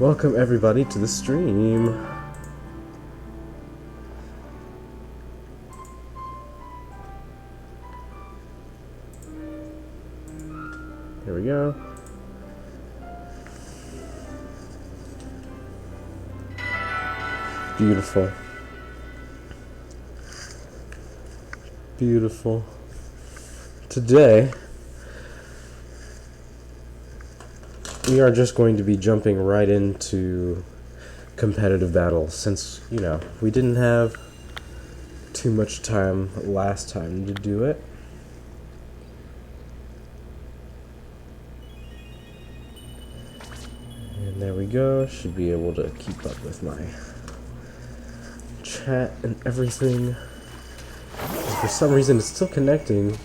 Welcome everybody to the stream. Here we go. Beautiful. Beautiful. Today, we are just going to be jumping right into competitive battles since, you know, we didn't have too much time last time to do it. And there we go. Should be able to keep up with my chat and everything. For some reason it's still connecting,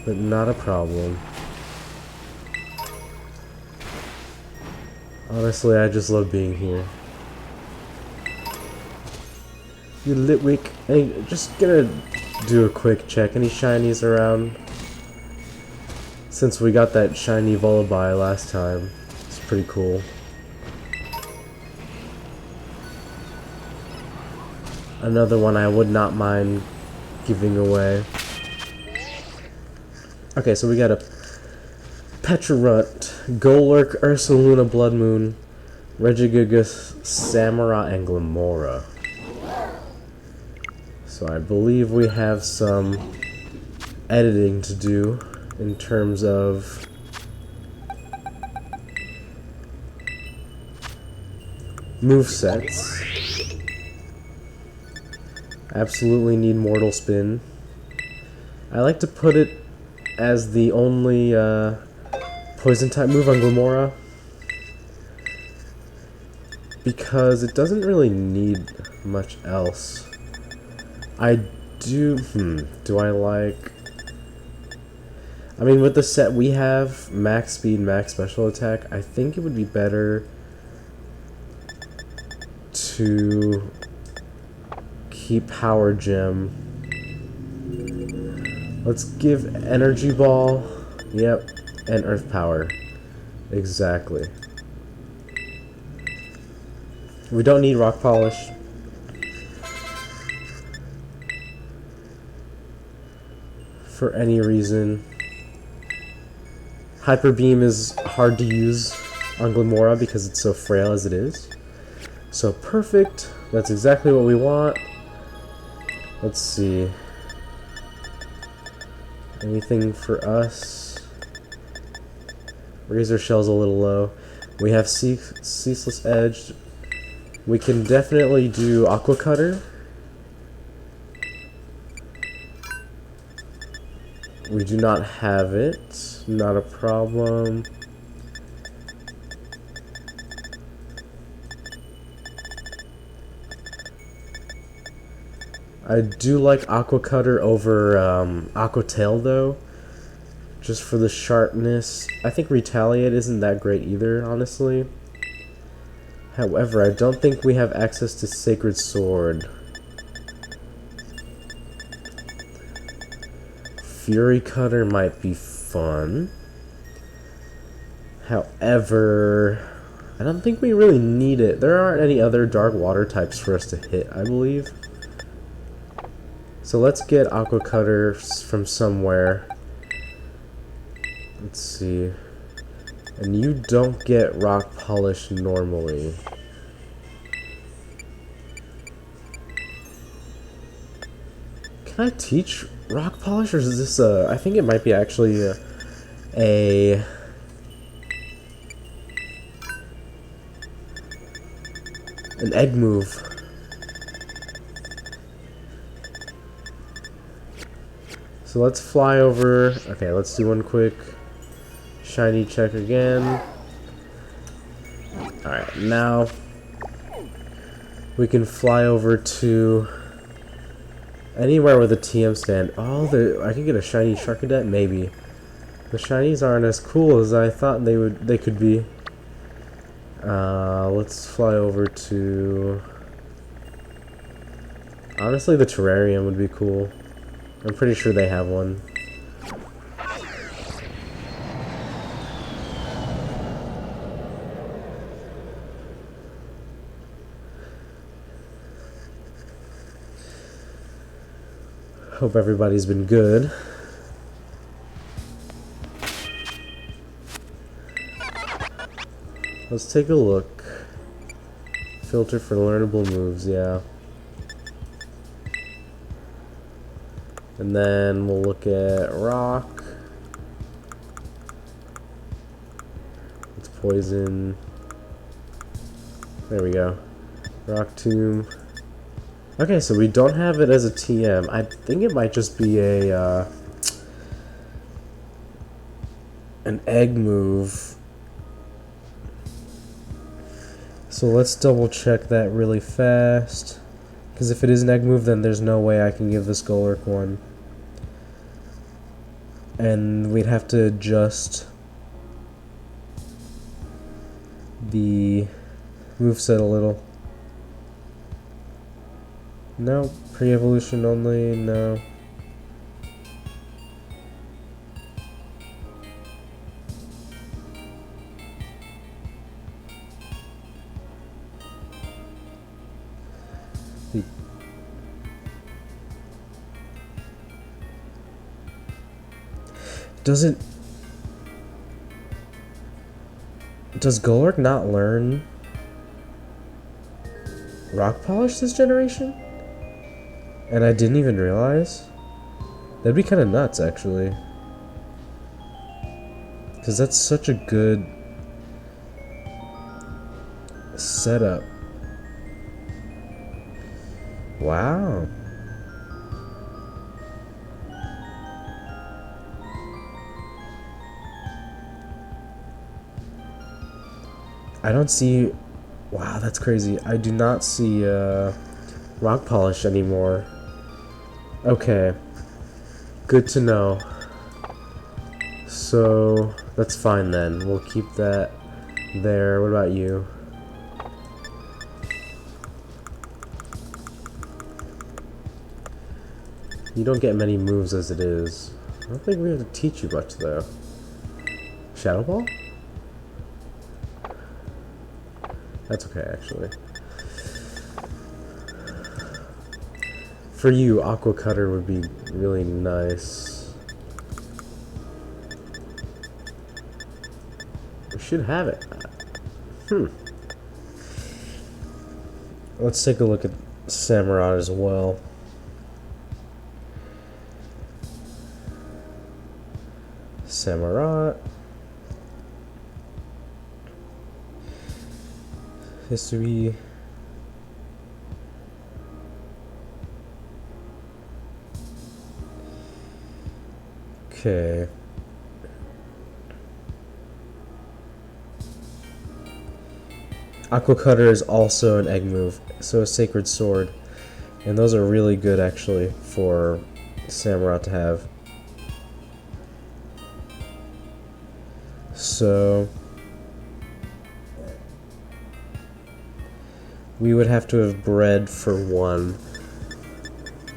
but not a problem. Honestly, I just love being here. You Litwick, hey, just gonna do a quick check. Any shinies around? Since we got that shiny Vullaby last time. It's pretty cool. Another one I would not mind giving away. Okay, so we got a Pecharunt, Golurk, Ursaluna, Blood Moon, Regigigas, Samara, and Glamora. So I believe we have some editing to do in terms of movesets. Absolutely need Mortal Spin. I like to put it as the only poison type move on Glamora because it doesn't really need much else. I do I like, I mean, with the set we have, max speed, max special attack, I think it would be better to keep Power Gem. Let's give Energy Ball, yep, and Earth Power. Exactly. We don't need Rock Polish. For any reason. Hyper Beam is hard to use on Glamora because it's so frail as it is. So perfect. That's exactly what we want. Let's see. Anything for us? Razor Shell's a little low. We have Ceaseless Edge. We can definitely do Aqua Cutter. We do not have it. Not a problem. I do like Aqua Cutter over Aqua Tail though, just for the sharpness. I think Retaliate isn't that great either, honestly. However, I don't think we have access to Sacred Sword. Fury Cutter might be fun. However, I don't think we really need it. There aren't any other Dark Water types for us to hit, I believe. So let's get Aqua Cutter from somewhere. Let's see. And you don't get Rock Polish normally. Can I teach Rock Polish, or is this I think it might be actually an egg move. So let's fly over. Okay, let's do one quick shiny check again. Alright, now we can fly over to anywhere with a TM stand. Oh, I can get a shiny Sharkadet, maybe. The shinies aren't as cool as I thought they could be. Let's fly over to, honestly, the terrarium would be cool. I'm pretty sure they have one. Hope everybody's been good. Let's take a look. Filter for learnable moves, yeah. And then we'll look at rock. It's poison. There we go. Rock tomb. Okay, so we don't have it as a TM. I think it might just be a an egg move. So let's double check that really fast. Because if it is an egg move, then there's no way I can give this Golurk one. And we'd have to adjust the moveset a little. No, pre-evolution only, no. Does Golurk not learn Rock Polish this generation? And I didn't even realize? That'd be kind of nuts, actually. Because that's such a good setup. Wow. I don't see... Wow, that's crazy. I do not see Rock Polish anymore. Okay. Good to know. So, that's fine then. We'll keep that there. What about you? You don't get many moves as it is. I don't think we have to teach you much though. Shadow Ball? That's okay, actually. For you, Aqua Cutter would be really nice. We should have it. Let's take a look at Samurott as well. Samurott. History. Okay. Aqua Cutter is also an egg move, so a Sacred Sword. And those are really good actually for Samurott to have. So we would have to have bred for one.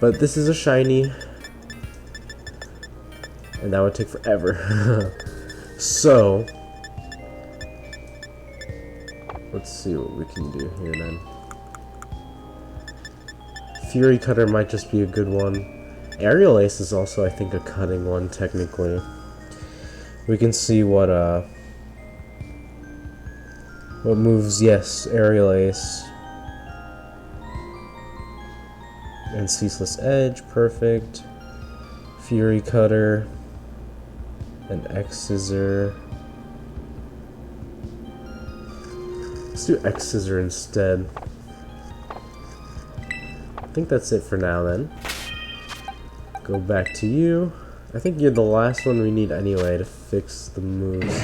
But this is a shiny. And that would take forever. So let's see what we can do here then. Fury Cutter might just be a good one. Aerial Ace is also, I think, a cutting one technically. We can see what moves. Yes, Aerial Ace. And Ceaseless Edge, perfect. Fury Cutter. And X Scissor. Let's do X Scissor instead. I think that's it for now then. Go back to you. I think you're the last one we need anyway to fix the moves.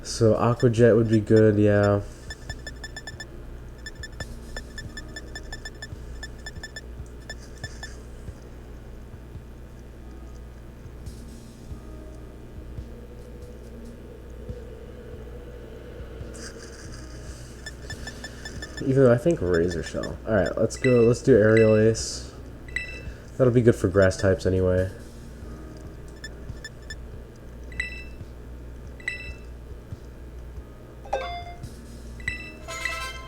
So Aqua Jet would be good, yeah. Even though I think Razor Shell. Alright, let's go. Let's do Aerial Ace. That'll be good for grass types anyway.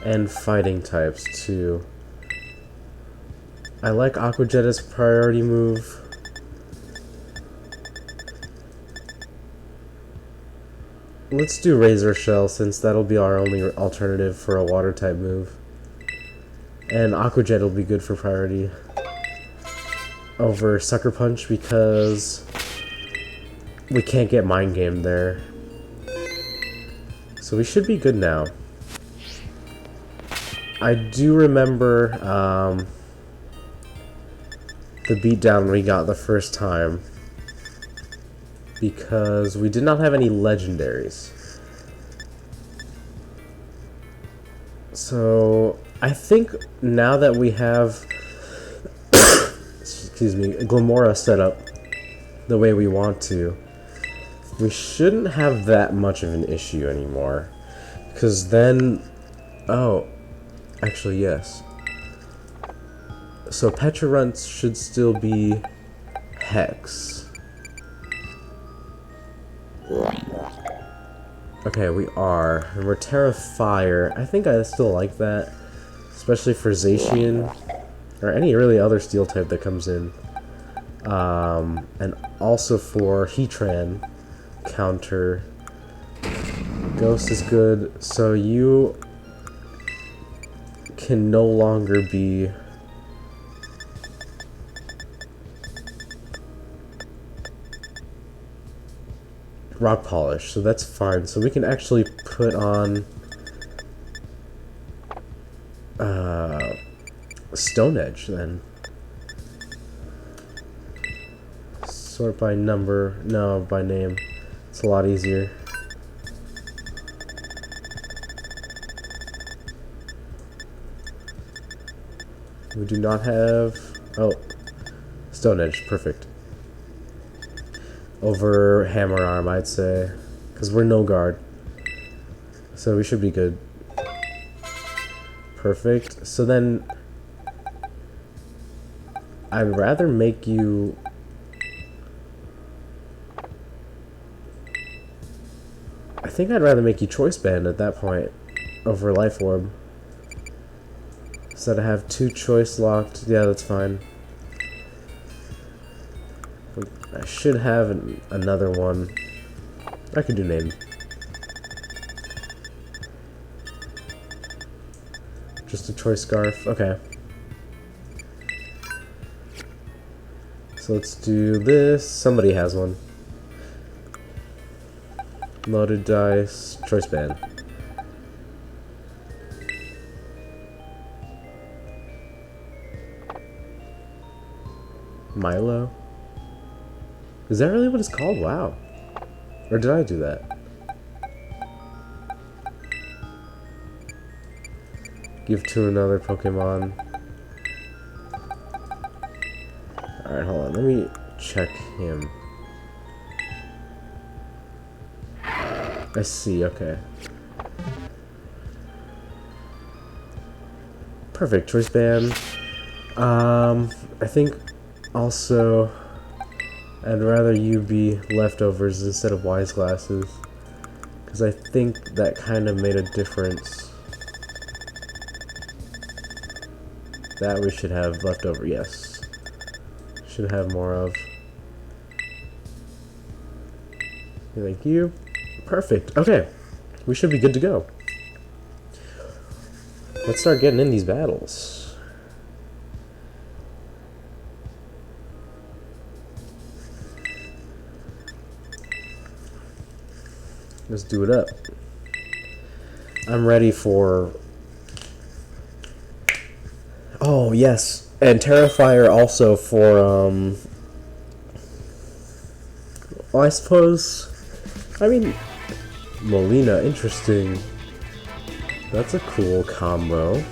And fighting types too. I like Aqua Jet as a priority move. Let's do Razor Shell, since that'll be our only alternative for a water type move. And Aqua Jet will be good for priority over Sucker Punch because we can't get Mind Game there. So we should be good now. I do remember the beatdown we got the first time because we did not have any legendaries. So I think now that we have excuse me, Glamora set up the way we want to, we shouldn't have that much of an issue anymore. Because then, oh, actually yes. So Pecharunt should still be Hex. Okay, we are. And we're Terra Fire. I think I still like that. Especially for Zacian. Or any really other steel type that comes in. And also for Heatran counter. Ghost is good. So you can no longer be Rock Polish, so that's fine. So we can actually put on Stone Edge then. Sort by number, no, by name. It's a lot easier. We do not have, oh, Stone Edge, perfect. Over Hammer Arm, I'd say, because we're no guard, so we should be good. Perfect. So then I'd rather make you I think I'd rather make you Choice Band at that point over Life Orb. So that I have 2 choice locked. Yeah, that's fine. I should have another one. I could do name. Just a choice scarf. Okay. So let's do this. Somebody has one. Loaded dice. Choice band. Milo? Is that really what it's called? Wow. Or did I do that? Give to another Pokemon. Alright, hold on. Let me check him. I see, okay. Perfect. Choice band. I think also I'd rather you be leftovers instead of wise glasses, because I think that kind of made a difference. That we should have leftover, yes. Should have more of. Thank you. Perfect. Okay. We should be good to go. Let's start getting in these battles. Let's do it up. I'm ready for... Oh, yes. And Terrifier also for, well, I suppose... I mean... Molina, interesting. That's a cool combo.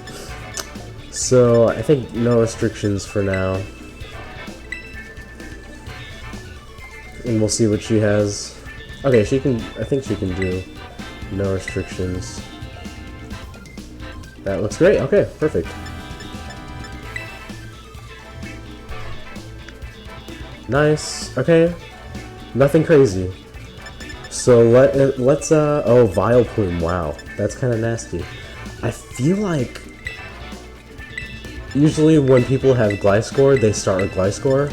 So, I think no restrictions for now. And we'll see what she has. Okay, she can, I think she can do no restrictions. That looks great. Okay, perfect. Nice. Okay. Nothing crazy. So let's oh, Vileplume. Wow. That's kind of nasty. I feel like Usually when people have Gliscor, they start with Gliscor.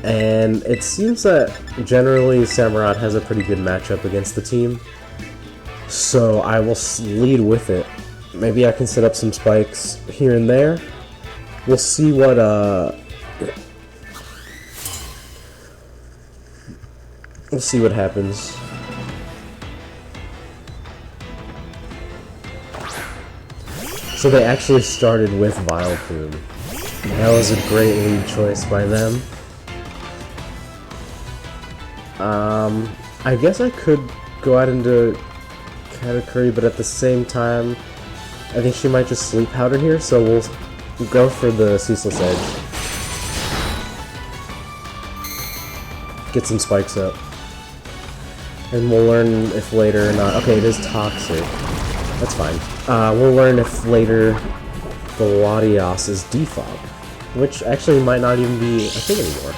And it seems that generally Samurott has a pretty good matchup against the team. So I will lead with it. Maybe I can set up some spikes here and there. We'll see what we'll see what happens. So they actually started with Vileplume. That was a great lead choice by them. I guess I could go out into Katakuri, but at the same time, I think she might just Sleep Powder here, so we'll go for the Ceaseless Edge. Get some spikes up. And we'll learn if later or not... Okay, it is Toxic. That's fine. We'll learn if later the Latias is Defog, which actually might not even be a thing anymore.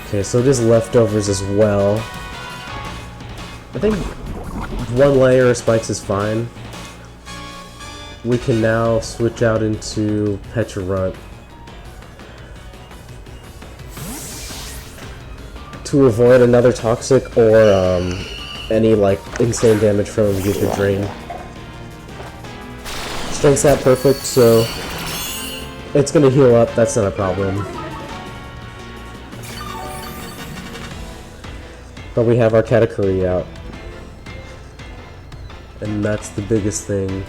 Okay, so it is Leftovers as well. I think one layer of spikes is fine. We can now switch out into Pecharunt to avoid another Toxic or any like insane damage from Yuka Drain. Strength's that perfect, so it's gonna heal up, that's not a problem. But we have our Katakuri out. And that's the biggest thing.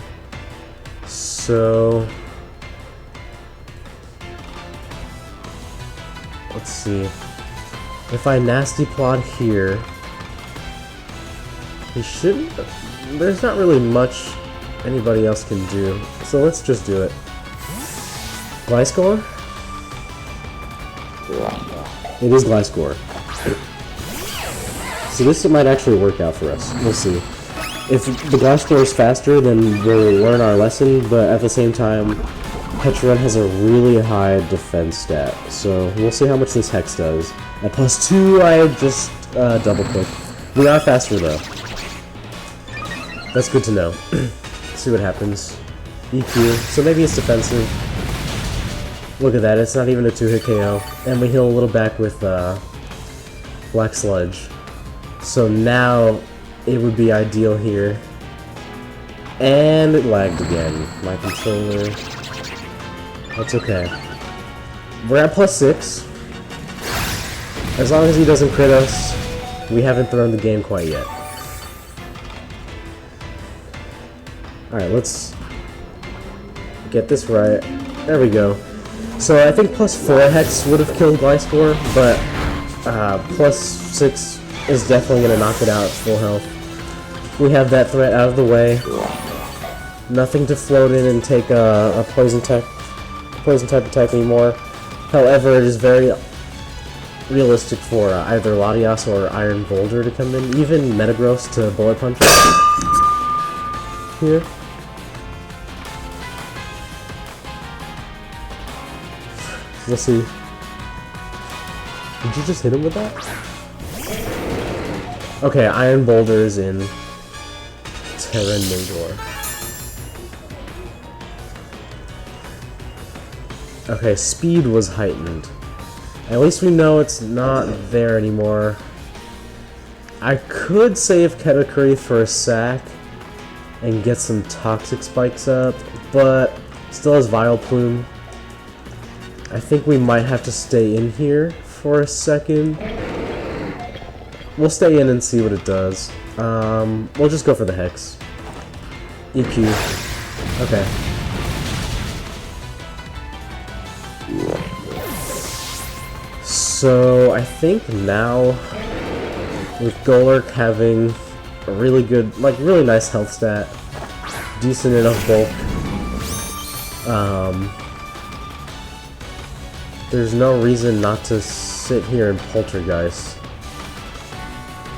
So let's see. If I Nasty Plot here, he shouldn't... There's not really much anybody else can do. So let's just do it. Gliscor? It is Gliscor. So this might actually work out for us. We'll see. If the Gliscor is faster, then we'll learn our lesson, but at the same time, Pecharunt has a really high defense stat. So we'll see how much this Hex does. At +2, I just double click. We are faster though. That's good to know. See what happens. EQ. So maybe it's defensive. Look at that, it's not even a 2-hit KO. And we heal a little back with Black Sludge. So now it would be ideal here. And it lagged again. My controller. That's okay. We're at +6. As long as he doesn't crit us, we haven't thrown the game quite yet. Alright, let's get this right. There we go. So I think +4 Hex would have killed Gliscor, but +6 is definitely going to knock it out at full health. We have that threat out of the way. Nothing to float in and take a poison type attack anymore. However, it is very realistic for either Latias or Iron Boulder to come in. Even Metagross to Bullet Punch here. We'll see. Did you just hit him with that? Okay, Iron Boulder is in. Terranador. Okay, speed was heightened. At least we know it's not there anymore. I could save Katakuri for a sack and get some Toxic Spikes up, but still has Vileplume. I think we might have to stay in here for a second. We'll stay in and see what it does. We'll just go for the Hex. EQ. Okay. So I think now with Golurk having a really good, like really nice health stat, decent enough bulk, there's no reason not to sit here and Poltergeist.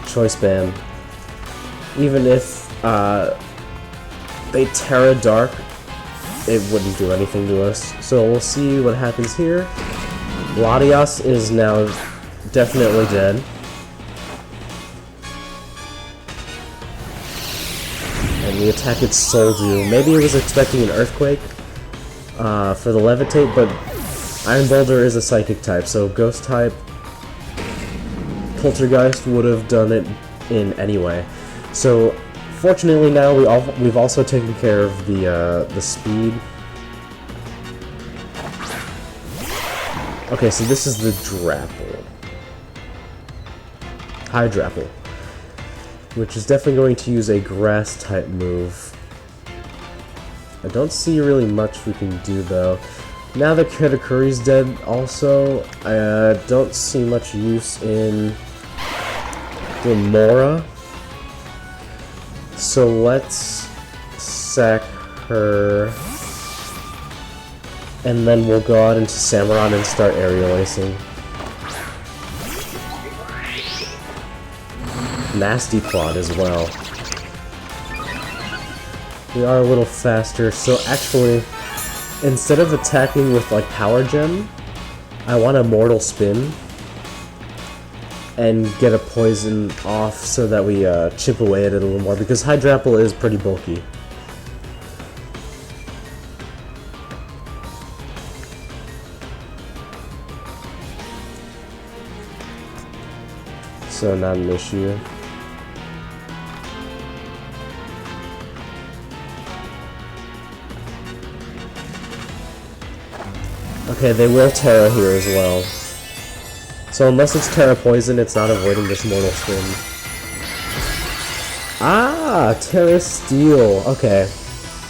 Choice Band. Even if they Terra Dark, it wouldn't do anything to us. So we'll see what happens here. Latias is now definitely dead. And the attack its Soldew. Maybe it was expecting an Earthquake. for the levitate, but Iron Boulder is a psychic type, so ghost type Poltergeist would have done it in anyway. So fortunately now we've also taken care of the speed. Okay, so this is the Drapple. Hydrapple. Which is definitely going to use a grass type move. I don't see really much we can do though. Now that Katakuri's dead also, I don't see much use in Remora. So let's sack her. And then we'll go out into Samurott and start aerial acing. Nasty plot as well. We are a little faster, so actually, instead of attacking with like Power Gem, I want a Mortal Spin and get a poison off so that we chip away at it a little more, because Hydrapple is pretty bulky. So not an issue. Okay, they will Terra here as well. So unless it's Terra Poison, it's not avoiding this Mortal Spin. Ah! Terra Steel. Okay.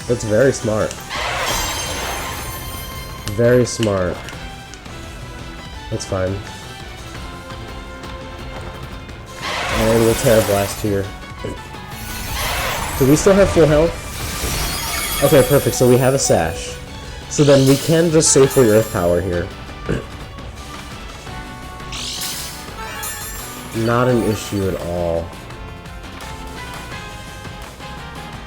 That's very smart. Very smart. That's fine. And we'll Terra Blast here. Do we still have full health? Okay, perfect. So we have a Sash. So then we can just safely Earth Power here. Not an issue at all.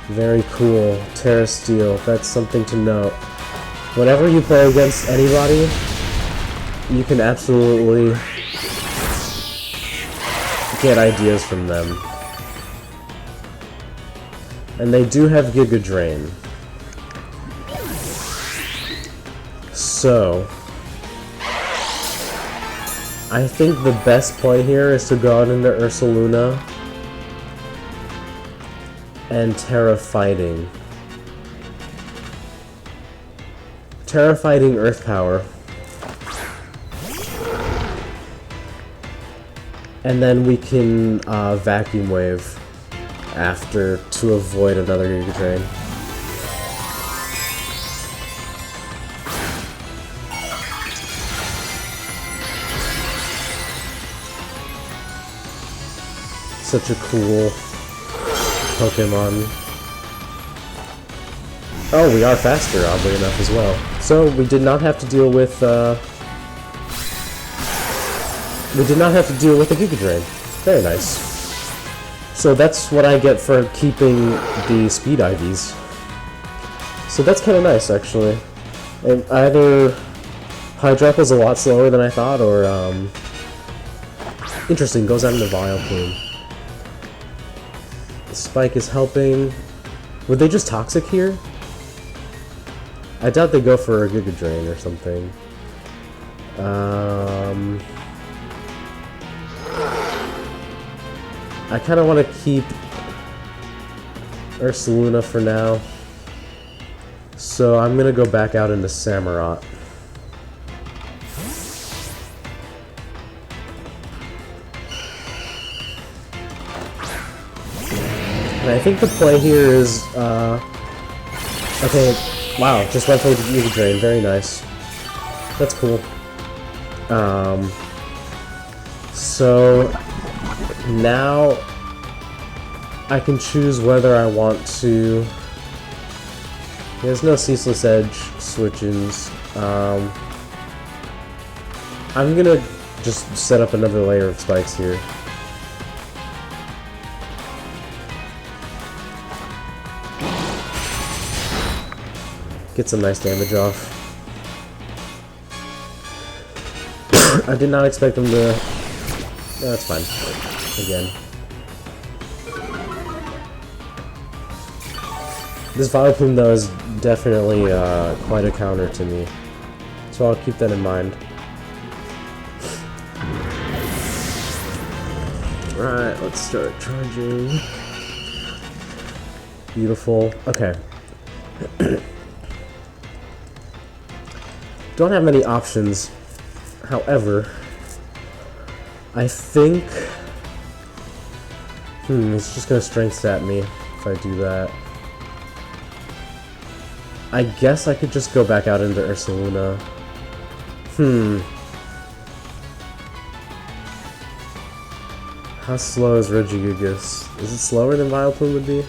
Very cool. Terra Steel. That's something to note. Whenever you play against anybody, you can absolutely get ideas from them. And they do have Giga Drain. So I think the best play here is to go out into Ursaluna and Terra Fighting. Terra Fighting Earth Power. And then we can Vacuum Wave after to avoid another Giga Drain. Such a cool Pokemon. Oh, we are faster, oddly enough, as well. So we did not have to deal with a Giga Drain. Very nice. So that's what I get for keeping the Speed IVs. So that's kind of nice, actually. And either Hydrapple's a lot slower than I thought, or interesting, goes out into Vileplume. Spike is helping. Would they just Toxic here? I doubt they go for a Giga Drain or something. I kind of want to keep Ursaluna for now. So I'm going to go back out into Samurott. And I think the play here is, okay, wow, just went for the Giga Drain, very nice. That's cool. So now I can choose whether I want to. There's no Ceaseless Edge switch-ins. I'm gonna just set up another layer of spikes here. Get some nice damage off. I did not expect them to. That's fine. Again. This Vileplume, though, is definitely quite a counter to me. So I'll keep that in mind. Alright, let's start charging. Beautiful. Okay. Don't have many options. However, I think... it's just gonna strength stat me if I do that. I guess I could just go back out into Ursaluna. How slow is Regigigas? Is it slower than Vileplume would be?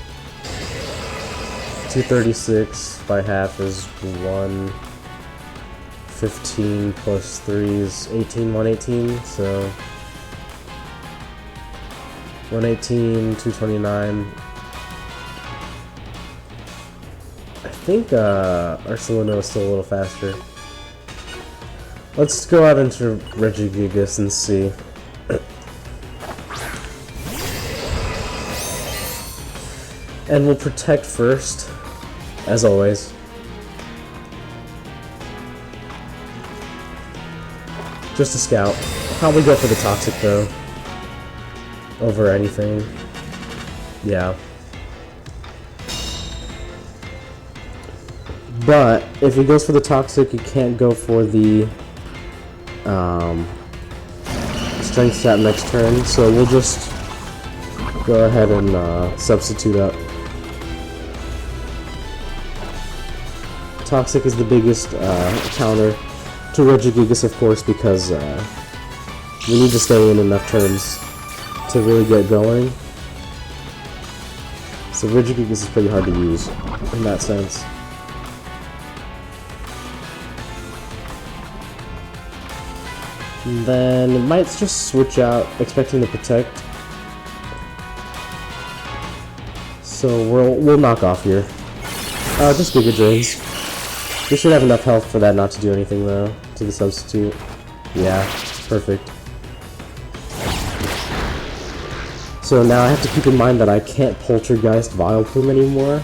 236 by half is 115 plus 3 is 18, 118, so 118, 229. I think Ursaluna is still a little faster. Let's go out into Regigigas and see. And we'll protect first, as always. Just a scout. Probably go for the Toxic though. Over anything. Yeah. But if he goes for the Toxic, he can't go for the Strength Stat next turn, so we'll just go ahead and substitute up. Toxic is the biggest counter to Regigigas, of course, because we need to stay in enough turns to really get going. So Regigigas is pretty hard to use in that sense. And then it might just switch out, expecting to protect. So we'll knock off here. Just Giga Drains. We should have enough health for that not to do anything though, to the substitute. Yeah, perfect. So now I have to keep in mind that I can't Poltergeist Vileplume anymore.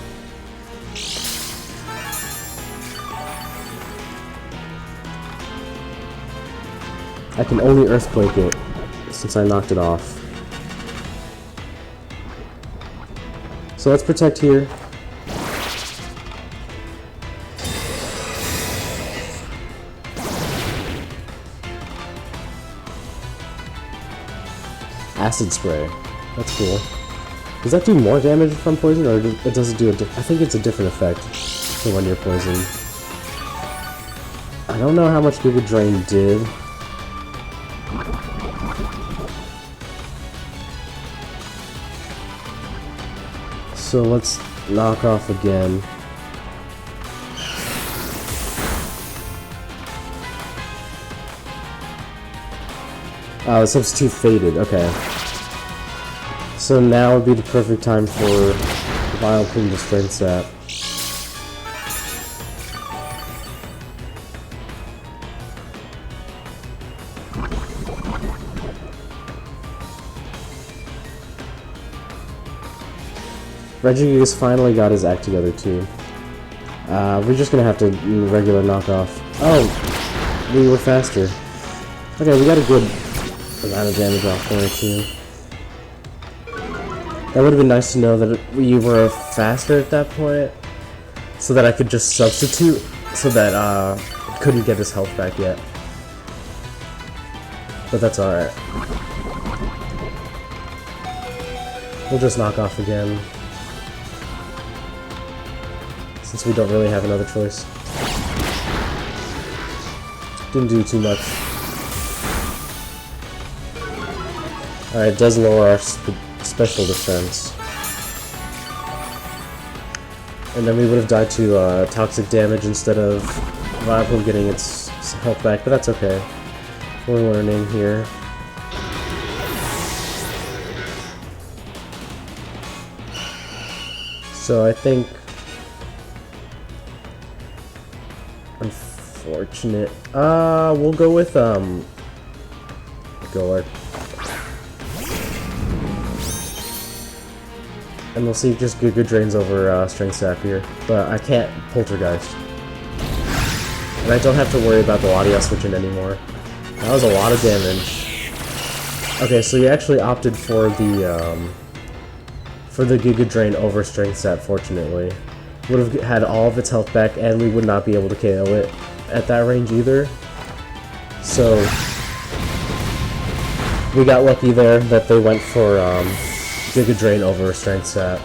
I can only Earthquake it, since I knocked it off. So let's protect here. Acid Spray. That's cool. Does that do more damage from poison, or does it do a I think it's a different effect for when you're poisoned. I don't know how much Giga Drain did. So let's knock off again. Oh, the substitute faded, okay. So now would be the perfect time for Vileplume to Strength Stat. Regigigas finally got his act together too. We're just gonna have to regular knockoff. Oh, we were faster. Okay, we got a good amount of damage off there too. That would have been nice to know that we were faster at that point, so that I could just substitute, so that couldn't get his health back yet. But that's alright. We'll just knock off again, since we don't really have another choice. Didn't do too much. Alright, it does lower our special defense. And then we would have died to toxic damage instead of Vileplume getting its health back, but that's okay. We're learning here. So I think... Unfortunate. We'll go with, Goer. And we'll see if just Giga Drains over Strength Sap here. But I can't Poltergeist. And I don't have to worry about the Latias switching anymore. That was a lot of damage. Okay, so you actually opted for the Giga Drain over Strength Sap, fortunately. Would have had all of its health back, and we would not be able to KO it at that range either. So we got lucky there that they went for Giga Drain over Strength Sap.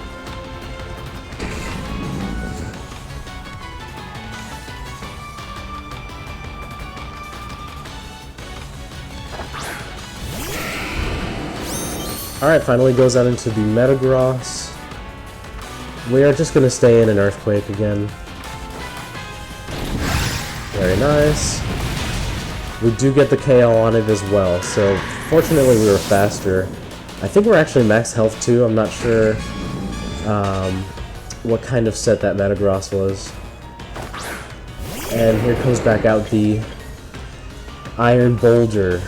Alright, finally goes out into the Metagross. We are just going to stay in an Earthquake again. Very nice. We do get the KO on it as well, so fortunately we were faster. I think we're actually max health too. I'm not sure what kind of set that Metagross was. And here comes back out the Iron Boulder.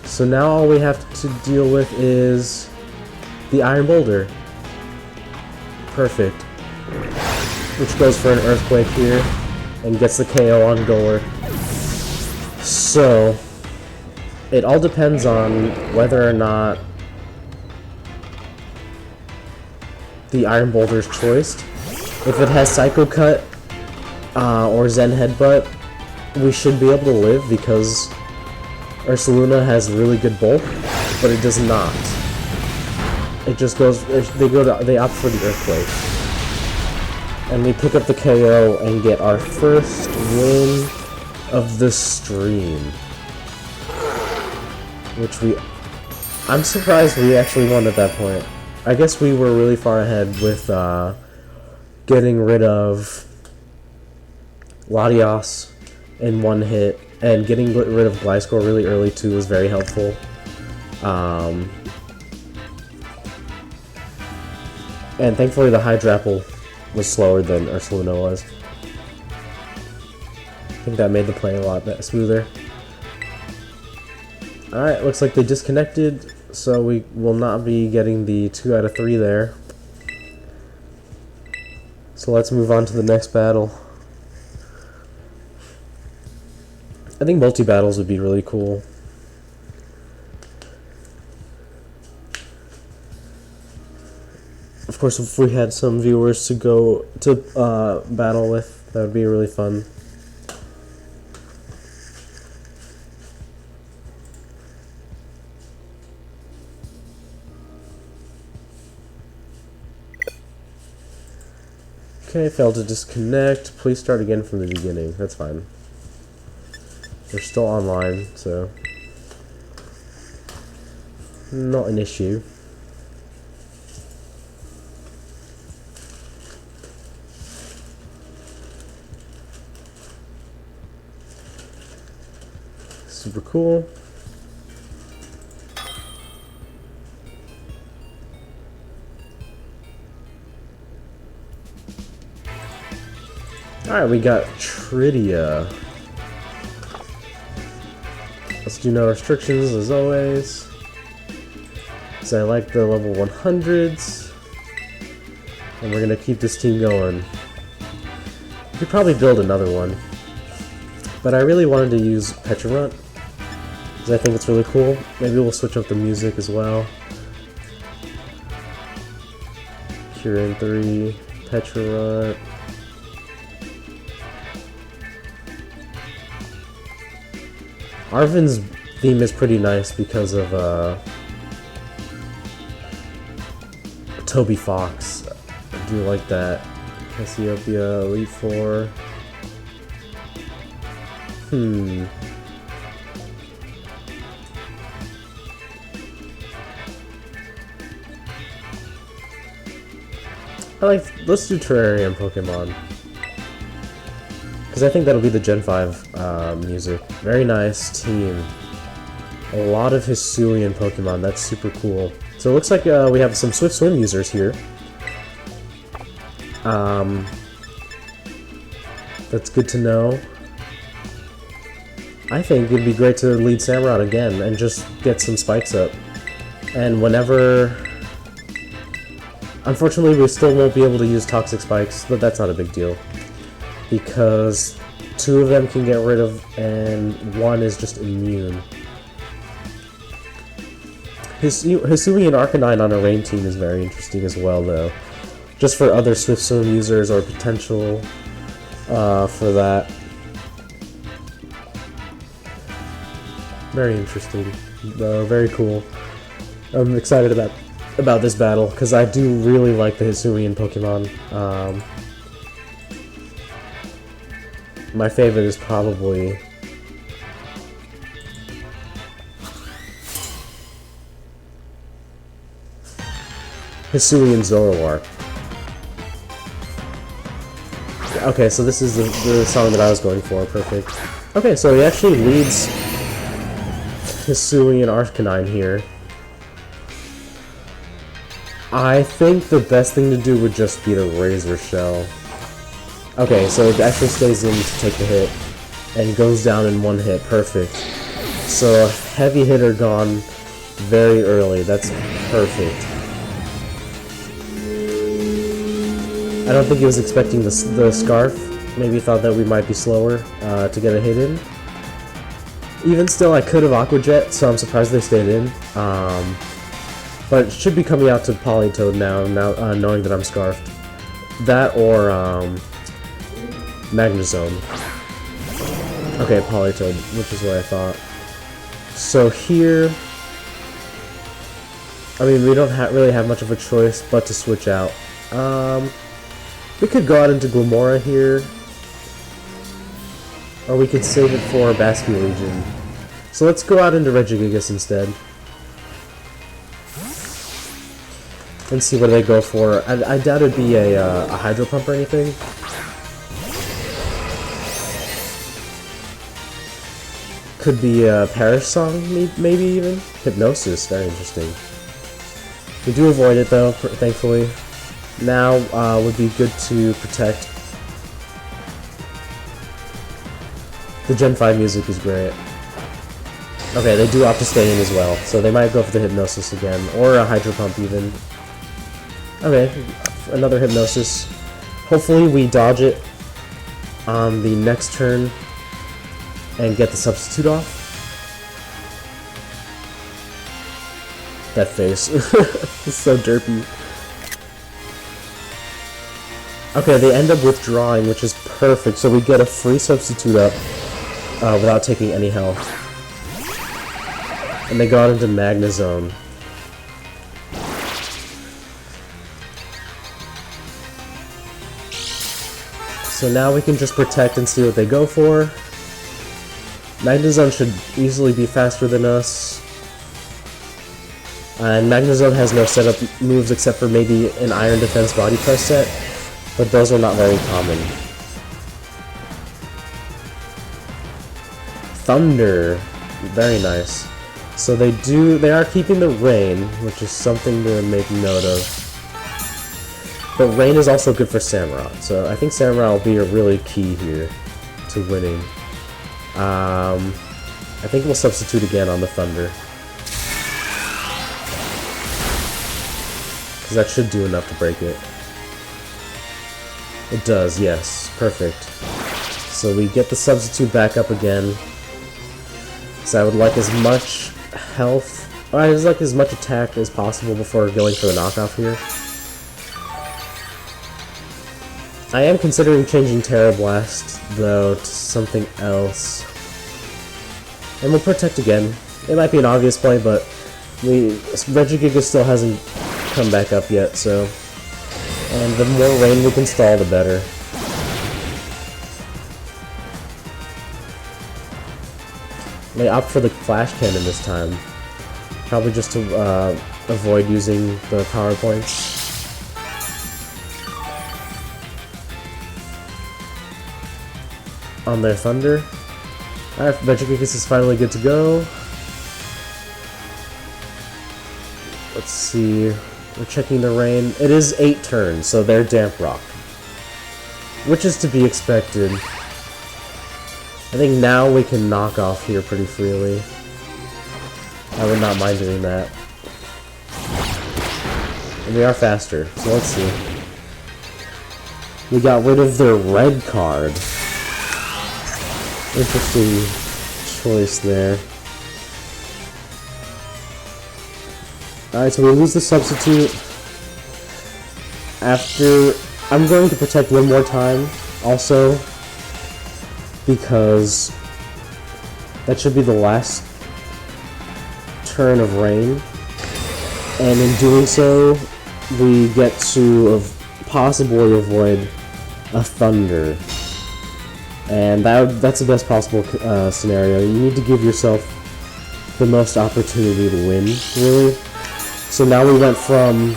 So now all we have to deal with is the Iron Boulder. Perfect. Which goes for an Earthquake here and gets the KO on Golurk. So it all depends on whether or not the Iron Boulder is choiced. If it has Psycho Cut or Zen Headbutt, we should be able to live because Ursaluna has really good bulk, but it does not. It just goes. They opt for the Earthquake, and we pick up the KO and get our first win of the stream. Which I'm surprised we actually won at that point. I guess we were really far ahead with getting rid of Latias in one hit, and getting rid of Gliscor really early too was very helpful. And thankfully the Hydrapple was slower than Ursaluna was. I think that made the play a lot smoother. Alright, looks like they disconnected, so we will not be getting the 2 out of 3 there. So let's move on to the next battle. I think multi-battles would be really cool. Of course, if we had some viewers to go to battle with, that would be really fun. Okay, failed to disconnect. Please start again from the beginning. That's fine. They're still online, so not an issue. Super cool. Alright, we got Tridia. Let's do no restrictions as always. Because I like the level 100s. And we're going to keep this team going. We could probably build another one. But I really wanted to use Pecharunt. Because I think it's really cool. Maybe we'll switch up the music as well. Kyurem 3, Pecharunt. Arven's theme is pretty nice because of Toby Fox. I do like that. Cassiopeia, Elite Four. Let's do Terrarium Pokemon. Because I think that'll be the Gen 5 music. Very nice team. A lot of Hisuian Pokemon. That's super cool. So it looks like we have some Swift Swim users here. That's good to know. I think it'd be great to lead Samurott again and just get some spikes up. And whenever Unfortunately, we still won't be able to use Toxic Spikes, but that's not a big deal. Because 2 of them can get rid of, and 1 is just immune. Hisuian Arcanine on a rain team is very interesting as well, though. Just for other Swift Swim users or potential for that. Very interesting, though. Very cool. I'm excited about this battle because I do really like the Hisuian Pokemon. My favorite is probably Hisuian Zoroark. Okay, so this is the song that I was going for. Perfect. Okay, so he actually leads Hisuian Arcanine here. I think the best thing to do would just be to Razor Shell. Okay, so it actually stays in to take the hit and goes down in 1 hit. Perfect. So heavy hitter gone very early. That's perfect. I don't think he was expecting the Scarf. Maybe thought that we might be slower to get a hit in. Even still, I could have Aqua Jet, so I'm surprised they stayed in. But it should be coming out to Politoed now knowing that I'm Scarfed. That or Magnezone. Okay, Politoed, which is what I thought. So here, I mean, we don't really have much of a choice but to switch out. We could go out into Glamora here, or we could save it for Basculegion. So let's go out into Regigigas instead. And see what they go for. I doubt it'd be a Hydro Pump or anything. Could be a Perish Song, maybe even? Hypnosis, very interesting. We do avoid it though, thankfully. Now would be good to protect. The Gen 5 music is great. Okay, they do opt to stay in as well, so they might go for the Hypnosis again, or a Hydro Pump even. Okay, another Hypnosis. Hopefully we dodge it on the next turn and get the substitute off. That face. It's so derpy. Okay, they end up withdrawing, which is perfect, so we get a free substitute up without taking any health. And they got into Magnezone. So now we can just protect and see what they go for. Magnezone should easily be faster than us. And Magnezone has no setup moves except for maybe an Iron Defense Body Press set, but those are not very common. Thunder. Very nice. So they are keeping the rain, which is something to make note of. But rain is also good for Samurott, so I think Samurott will be a really key here to winning. I think we'll substitute again on the Thunder. Because that should do enough to break it. It does, yes. Perfect. So we get the substitute back up again. So I would like as much health, or I would like as much attack as possible before going for the knockoff here. I am considering changing Terra Blast, though, to something else. And we'll protect again. It might be an obvious play, but Regigigas still hasn't come back up yet, so... And the more rain we can stall, the better. They opt for the Flash Cannon this time. Probably just to avoid using the power points. On their Thunder. Alright, Regigigas is finally good to go. Let's see. We're checking the rain. It is 8 turns, so they're Damp Rock. Which is to be expected. I think now we can knock off here pretty freely. I would not mind doing that. And we are faster, so let's see. We got rid of their red card. Interesting choice there. Alright, so we lose the substitute. After... I'm going to protect one more time, also, because that should be the last turn of rain. And in doing so, we get to possibly avoid a thunder. And that's the best possible scenario. You need to give yourself the most opportunity to win, really. So now we went from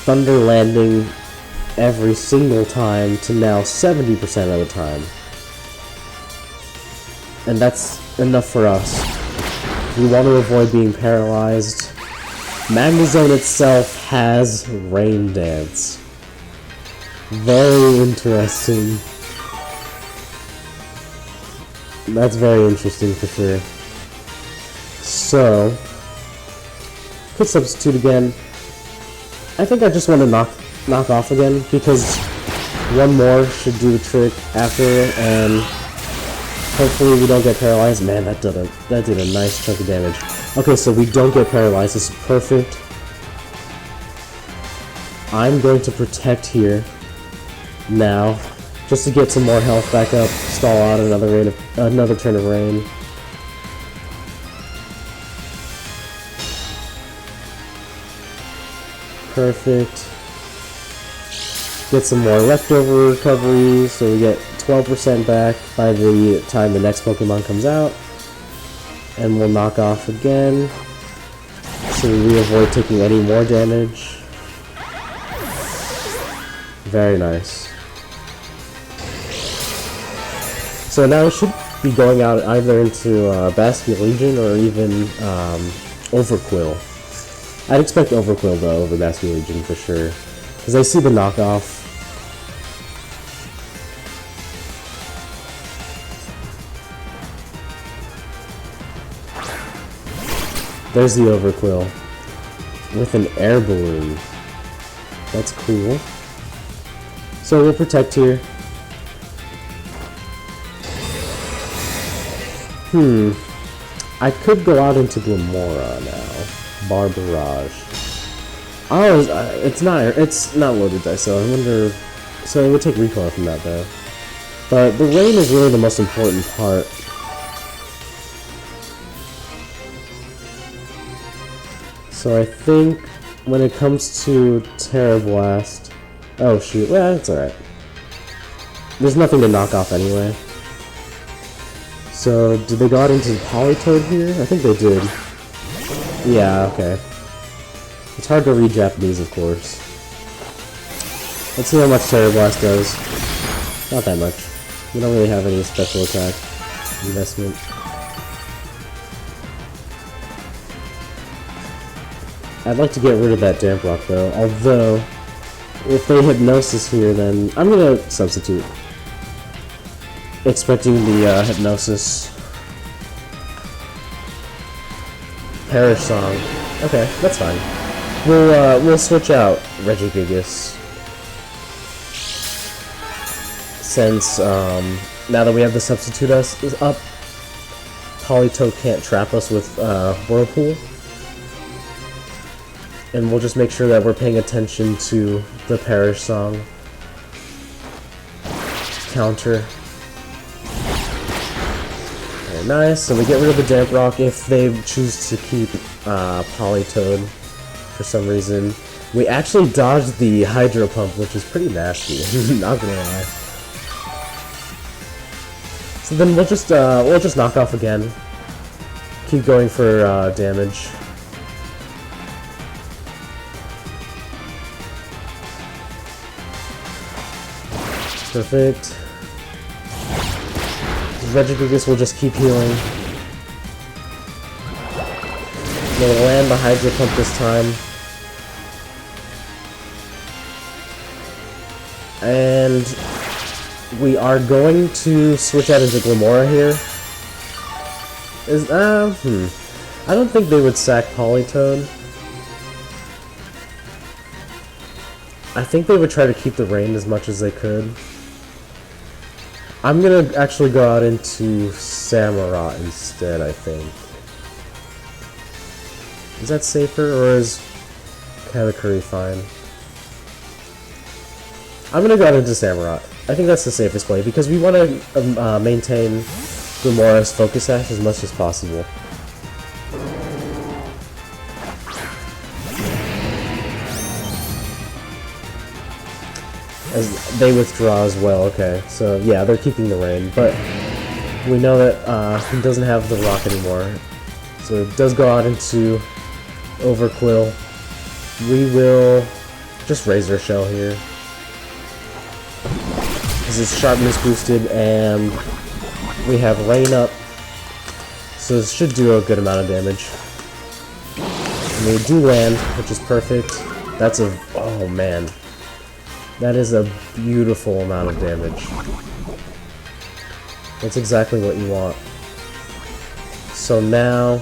thunder landing every single time to now 70% of the time. And that's enough for us. We want to avoid being paralyzed. Magnezone itself has Rain Dance. Very interesting. That's very interesting for sure. So, could substitute again. I think I just want to knock off again, because one more should do the trick after, and hopefully we don't get paralyzed. Man, that did a nice chunk of damage. Okay, so we don't get paralyzed. This is perfect. I'm going to protect here now, just to get some more health back up. Stall out another turn of rain. Perfect. Get some more leftover recovery, so we get 12% back by the time the next Pokemon comes out. And we'll knock off again, so we avoid taking any more damage. Very nice. So now we should be going out either into Basculegion or even Overquill. I'd expect Overquill though over Basculegion for sure, because I see the knockoff. There's the Overquill with an air balloon. That's cool. So we'll protect here. I could go out into Glamora now. Barbarage. Oh, it's not loaded dice, so I wonder. So it would take recoil from that though. But the rain is really the most important part. So I think when it comes to Terra Blast... Oh shoot, well that's alright. There's nothing to knock off anyway. So, did they go out into Politoed here? I think they did. Yeah, okay. It's hard to read Japanese, of course. Let's see how much Terra Blast does. Not that much. We don't really have any special attack investment. I'd like to get rid of that Damp Rock though, although if they Hypnosis here, then I'm gonna substitute. Expecting the Hypnosis. Perish Song. Okay, that's fine. We'll switch out Regigigas. Since now that we have the substitute us up, Politoed can't trap us with Whirlpool. And we'll just make sure that we're paying attention to the Perish Song counter. Very nice. So we get rid of the Damp Rock if they choose to keep Politoed for some reason. We actually dodged the Hydro Pump, which is pretty nasty. Not gonna lie. So then we'll just knock off again. Keep going for damage. Perfect. Regigigas will just keep healing. We'll land the Hydro Pump this time. And we are going to switch out into Glamora here. I don't think they would sack Politoed. I think they would try to keep the rain as much as they could. I'm gonna actually go out into Samurott instead, I think. Is that safer, or is Katakuri fine? I'm gonna go out into Samurott. I think that's the safest play, because we want to maintain Gamora's Focus Sash as much as possible. As they withdraw as well, okay. So yeah, they're keeping the rain, but we know that he doesn't have the rock anymore. So it does go out into Overquill. We will just Razor Shell here. Because it's sharpness boosted, and we have rain up. So this should do a good amount of damage. And we do land, which is perfect. That's a... oh man. That is a beautiful amount of damage. That's exactly what you want. So now...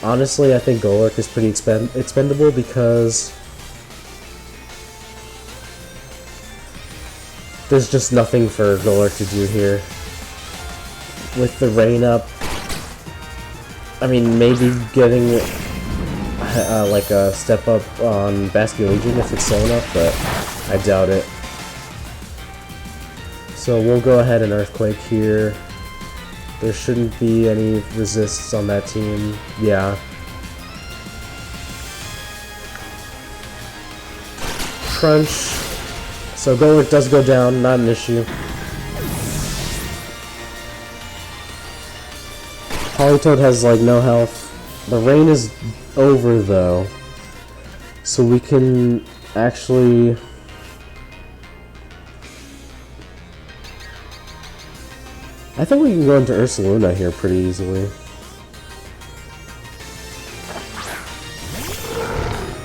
honestly, I think Golurk is pretty expendable because... there's just nothing for Golurk to do here. With the rain up... I mean, maybe getting... like a step up on Basque Legion if it's slow enough, but I doubt it. So we'll go ahead and Earthquake here. There shouldn't be any resists on that team. Yeah. Crunch. So Golurk does go down, not an issue. Politoed has like no health. The rain is over though, so we can actually I think we can go into Ursaluna here pretty easily.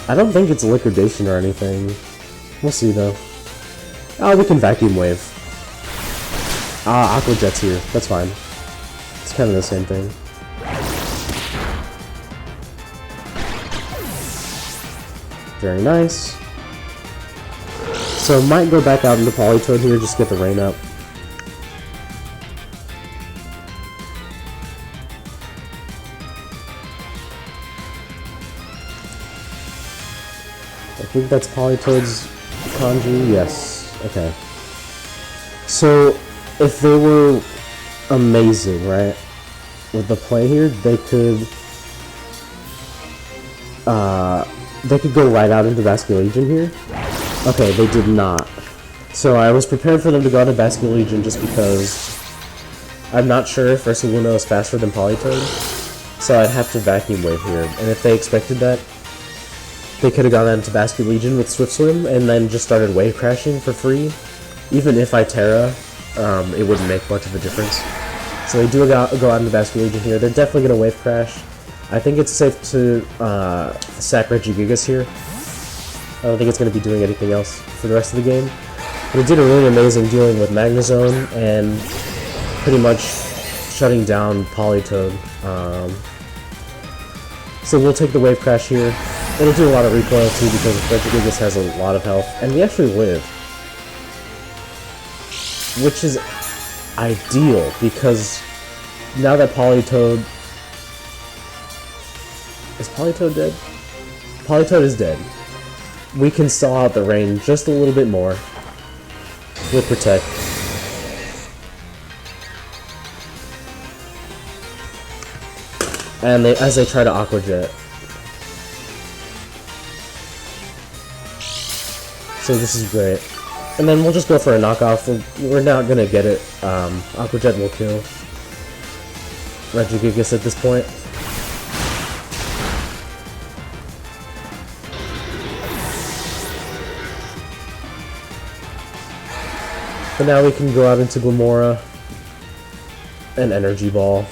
I don't think it's liquidation or anything. We'll see though. Oh, we can Vacuum Wave. Ah, Aqua Jet's here. That's fine. It's kind of the same thing. Very nice. So might go back out into Politoed here, just get the rain up. I think that's Politoed's Kanji. Yes. Okay. So if they were amazing, right, with the play here, they could go right out into Basque Legion here. Okay, they did not. So I was prepared for them to go out of Basque Legion just because I'm not sure if Ursaluna is faster than Politoed, so I'd have to Vacuum Wave here. And if they expected that, they could have gone out into Basque Legion with Swift Swim and then just started Wave Crashing for free. Even if I Terra, it wouldn't make much of a difference. So they do go out into Basque Legion here. They're definitely going to Wave Crash. I think it's safe to sack Regigigas here. I don't think it's going to be doing anything else for the rest of the game. But it did a really amazing dealing with Magnezone and pretty much shutting down Politoed. So we'll take the Wave Crash here. It'll do a lot of recoil too because Regigigas has a lot of health. And we actually live. Which is ideal because now that Politoed... is Politoed dead? Politoed is dead. We can stall out the rain just a little bit more with Protect. And as they try to Aqua Jet. So this is great. And then we'll just go for a knockoff. We're not gonna get it. Aqua Jet will kill Regigigas at this point. But now we can go out into Glamora and Energy Ball.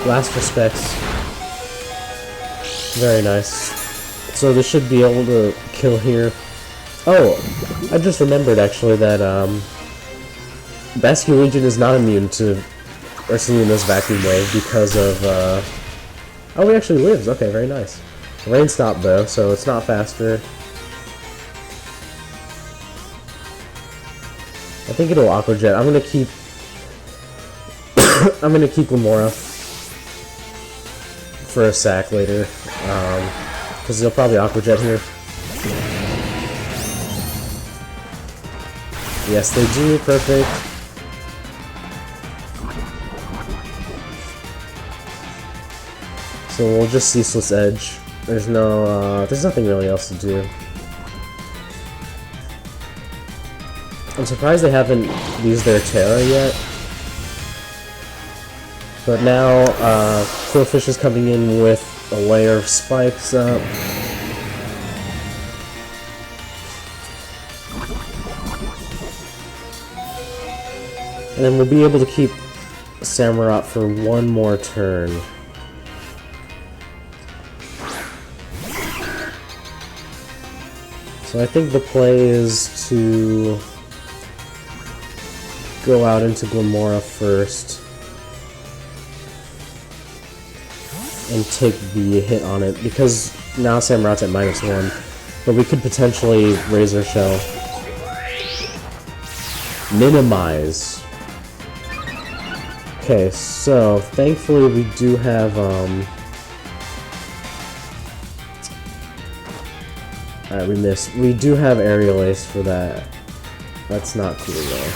Last respects. Very nice. So this should be able to kill here. Oh, I just remembered actually that Basque Legion is not immune to Ursaluna's Vacuum Wave because of, oh, he actually lives. Okay, very nice. Rain stopped, though, so it's not faster. I think it'll Aqua Jet. I'm gonna keep... I'm gonna keep Lamora for a sack later, because he'll probably Aqua Jet here. Yes, they do. Perfect. So we'll just Ceaseless Edge. There's no, there's nothing really else to do. I'm surprised they haven't used their Terra yet. But now, Quillfish is coming in with a layer of spikes up. And then we'll be able to keep Samurott for one more turn. So I think the play is to go out into Glamora first and take the hit on it, because now Samurott's at -1, but we could potentially Razor Shell. Minimize. Okay, so thankfully we do have alright, we missed. We do have Aerial Ace for that. That's not cool though.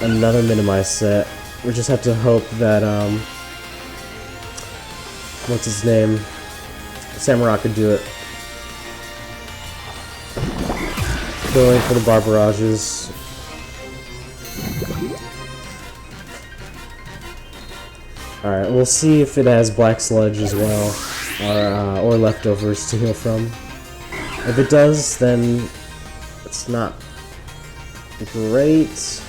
Another Minimize set. We just have to hope that what's his name? Samurott could do it. Going for the Barbarages. Alright, we'll see if it has Black Sludge as well, or Leftovers to heal from. If it does, then it's not great.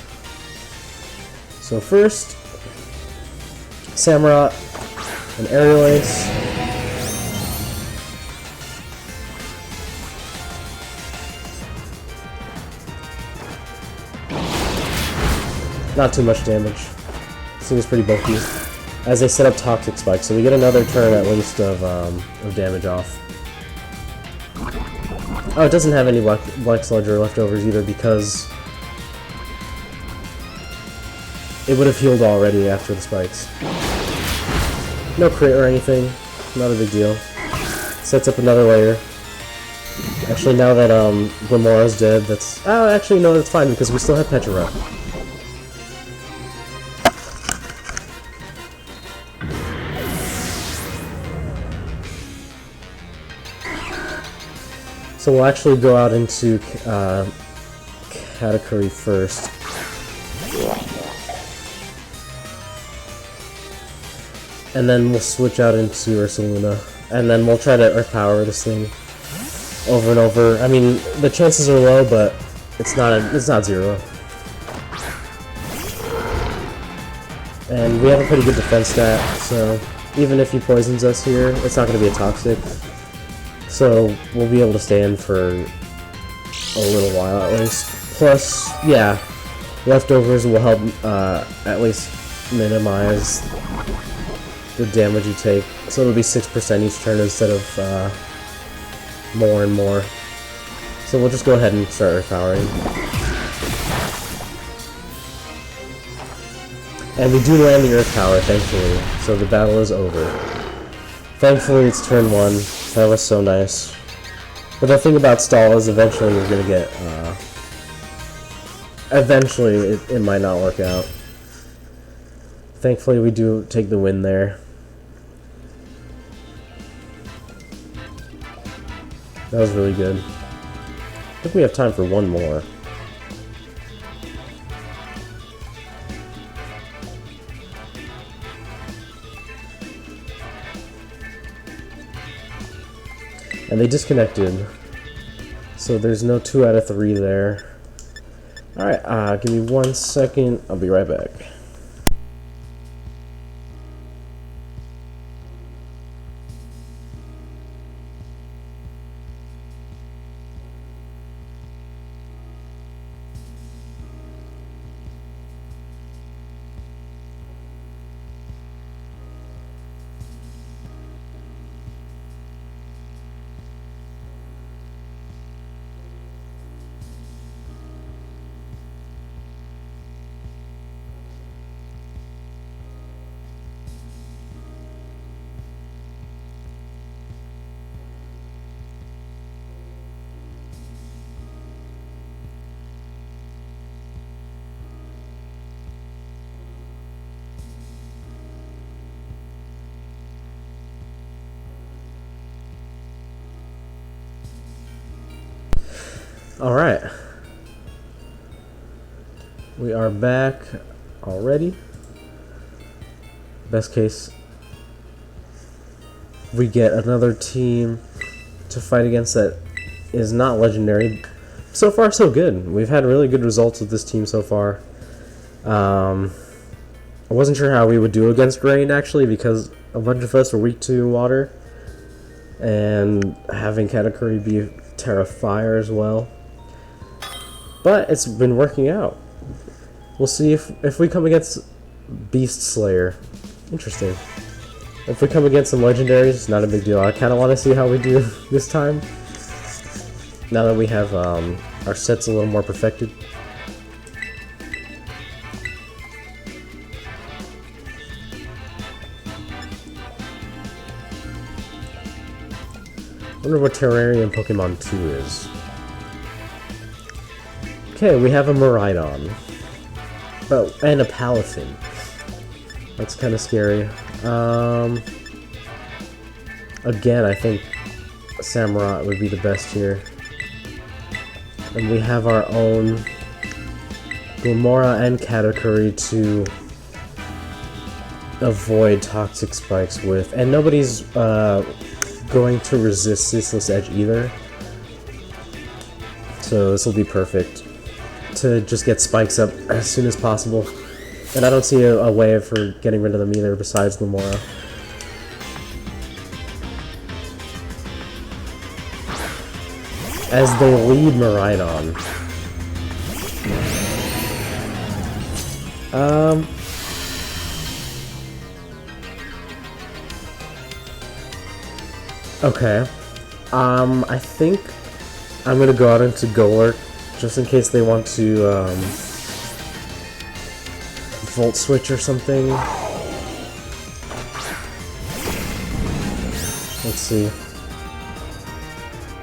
So first, Samurott, an Aerial Ace. Not too much damage. This thing is pretty bulky. As they set up Toxic Spike, so we get another turn at least of damage off. Oh, it doesn't have any Black Sludge or Leftovers either, because it would have healed already after the spikes. No crit or anything, not a big deal. Sets up another layer. Actually, now that Glamora's dead, that's... Oh, actually, no, that's fine, because we still have Pecharunt. So we'll actually go out into Katakuri first. And then we'll switch out into Ursaluna. And then we'll try to Earth Power this thing over and over. I mean, the chances are low, but it's not zero. And we have a pretty good defense stat, so even if he poisons us here, it's not going to be a Toxic. So we'll be able to stay in for a little while at least. Plus, yeah, Leftovers will help at least minimize the damage you take. So it'll be 6% each turn instead of more and more. So we'll just go ahead and start Earth Powering. And we do land the Earth Power, thankfully, so the battle is over. Thankfully it's turn 1. That was so nice. But the thing about stall is eventually you're gonna get, eventually it might not work out. Thankfully we do take the win there. That was really good. I think we have time for one more. And they disconnected, so there's no 2 out of 3 there. Alright, give me 1 second, I'll be right back. Alright. We are back already. Best case, we get another team to fight against that is not legendary. So far, so good. We've had really good results with this team so far. I wasn't sure how we would do against rain, actually, because a bunch of us are weak to water. And having Katakuri be Terra Fire as well. But it's been working out. We'll see if we come against Beast Slayer. Interesting. If we come against some legendaries, not a big deal. I kind of want to see how we do this time. Now that we have our sets a little more perfected. I wonder what Terrarium Pokemon 2 is. Okay, we have a Miraidon. Oh, and a Palafin. That's kind of scary. Again, I think Samurott would be the best here. And we have our own Glimmora and Katakuri to avoid toxic spikes with. And nobody's going to resist Ceaseless Edge either. So this will be perfect to just get spikes up as soon as possible. And I don't see a way for getting rid of them either besides Glimmora. As they lead Miraidon. Okay. I think I'm gonna go out into Golurk just in case they want to Volt Switch or something. Let's see.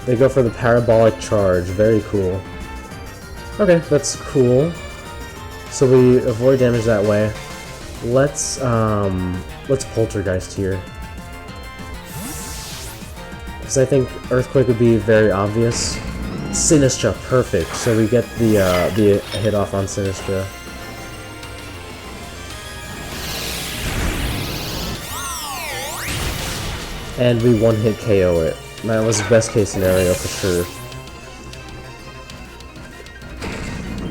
They go for the Parabolic Charge. Very cool. Okay, that's cool. So we avoid damage that way. Let's Poltergeist here. Because I think Earthquake would be very obvious. Sinistra, perfect. So we get the hit off on Sinistra. And we one-hit KO it. That was the best case scenario for sure.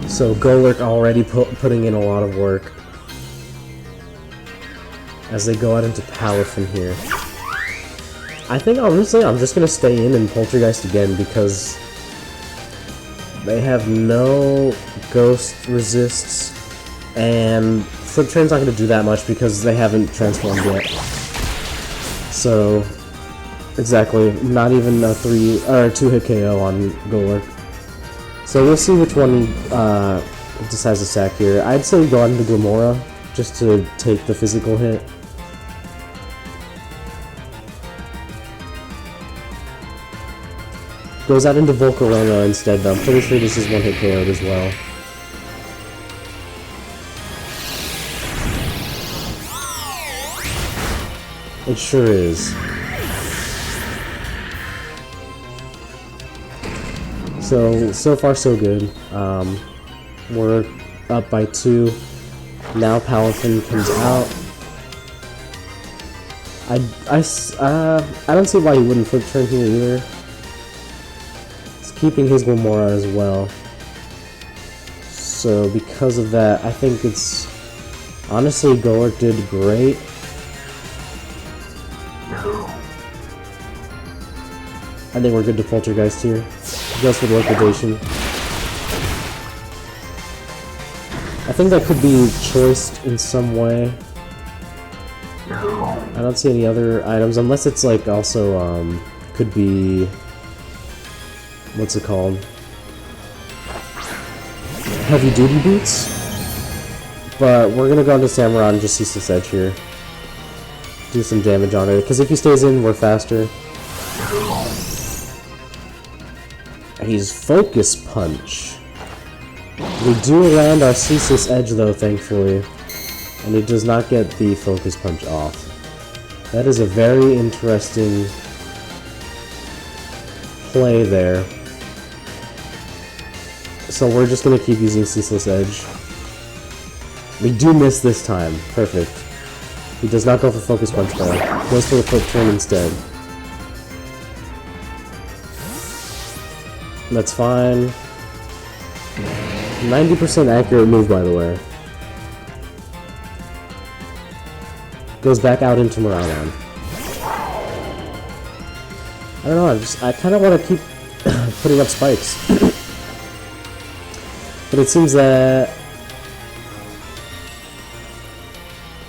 So Golurk already putting in a lot of work. As they go out into Palafin here. I think honestly I'm just gonna stay in and Poltergeist again because they have no ghost resists and Flip Train's not gonna do that much because they haven't transformed yet. So exactly, not even a 2-hit KO on Golurk. So we'll see which one decides to sack here. I'd say go out into Glimmora just to take the physical hit. Goes out into Volcarona instead, but I'm pretty sure this is one-hit KO'd as well. It sure is. So far so good. We're up by 2. Now Palafin comes out. I don't see why he wouldn't flip turn here either. He's keeping his Glimmora as well. So because of that, I think it's honestly Golurk did great. I think we're good to Poltergeist here. Just with Liquidation. I think that could be choiced in some way. I don't see any other items, unless it's like also, could be... What's it called? Heavy Duty Boots? But we're gonna go into Samurott and just Ceaseless Edge here. Do some damage on it, because if he stays in, we're faster. He's Focus Punch. We do land our Ceaseless Edge though, thankfully. And he does not get the Focus Punch off. That is a very interesting play there. So we're just gonna keep using Ceaseless Edge. We do miss this time. Perfect. He does not go for Focus Punch though. Goes for the Quick Turn instead. That's fine. 90% accurate move, by the way. Goes back out into Miraidon. I don't know, I kind of want to keep putting up spikes. But it seems that...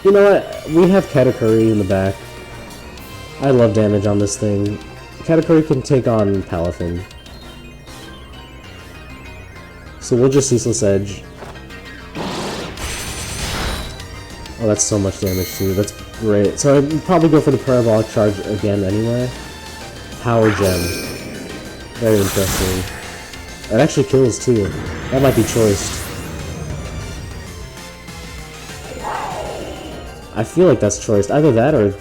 You know what? We have Katakuri in the back. I love damage on this thing. Katakuri can take on Palafin. So we'll just Ceaseless Edge. Oh, that's so much damage too. That's great. So I'd probably go for the Parabolic Charge again anyway. Power Gem. Very interesting. It actually kills too. That might be choiced. I feel like that's choiced. Either that or